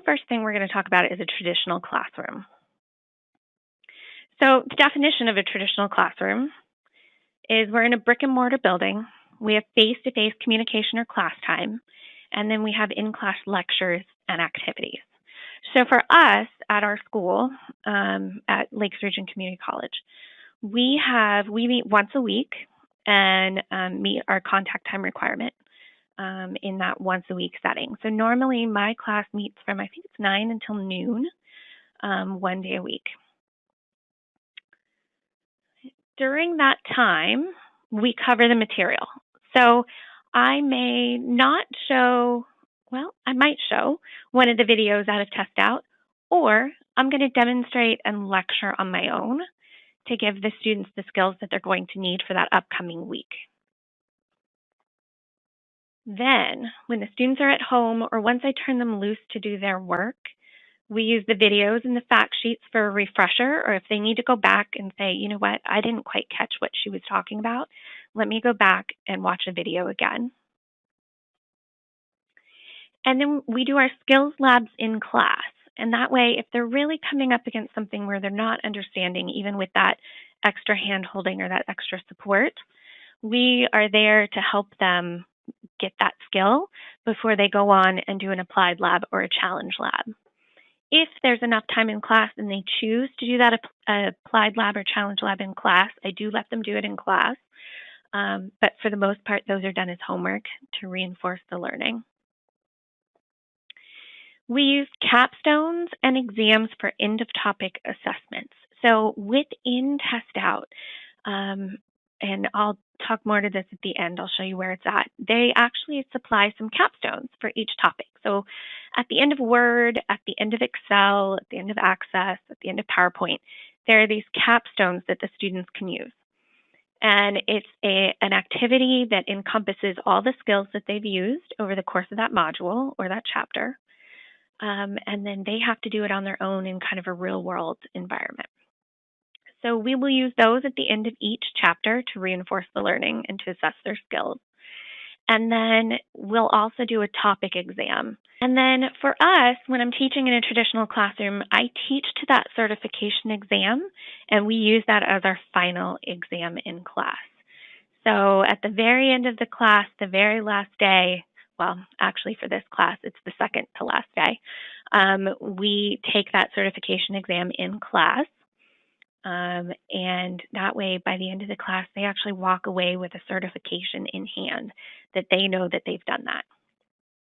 first thing we're going to talk about is a traditional classroom. So the definition of a traditional classroom is we're in a brick and mortar building. We have face-to-face communication or class time, and then we have in-class lectures and activities. So for us at our school, at Lakes Region Community College, we meet once a week and meet our contact time requirement in that once a week setting. So normally my class meets from, I think it's 9 until noon, one day a week. During that time, we cover the material. So I may not show, well, I might show one of the videos out of Test Out, or I'm going to demonstrate and lecture on my own to give the students the skills that they're going to need for that upcoming week. Then, when the students are at home or once I turn them loose to do their work, we use the videos and the fact sheets for a refresher, or if they need to go back and say, you know what, I didn't quite catch what she was talking about, let me go back and watch a video again. And then we do our skills labs in class. And that way, if they're really coming up against something where they're not understanding, even with that extra hand holding or that extra support, we are there to help them get that skill before they go on and do an applied lab or a challenge lab. If there's enough time in class and they choose to do that applied lab or challenge lab in class, I do let them do it in class. But for the most part, those are done as homework to reinforce the learning. We use capstones and exams for end-of-topic assessments. So within Test Out, and I'll talk more to this at the end, I'll show you where it's at, they actually supply some capstones for each topic. So at the end of Word, at the end of Excel, at the end of Access, at the end of PowerPoint, there are these capstones that the students can use. And it's an activity that encompasses all the skills that they've used over the course of that module or that chapter. And then they have to do it on their own in kind of a real-world environment. So we will use those at the end of each chapter to reinforce the learning and to assess their skills. And then we'll also do a topic exam. And then for us, when I'm teaching in a traditional classroom, I teach to that certification exam, and we use that as our final exam in class. So at the very end of the class, the very last day, well, actually for this class, it's the second to last day, we take that certification exam in class. And that way, by the end of the class, they actually walk away with a certification in hand that they know that they've done that.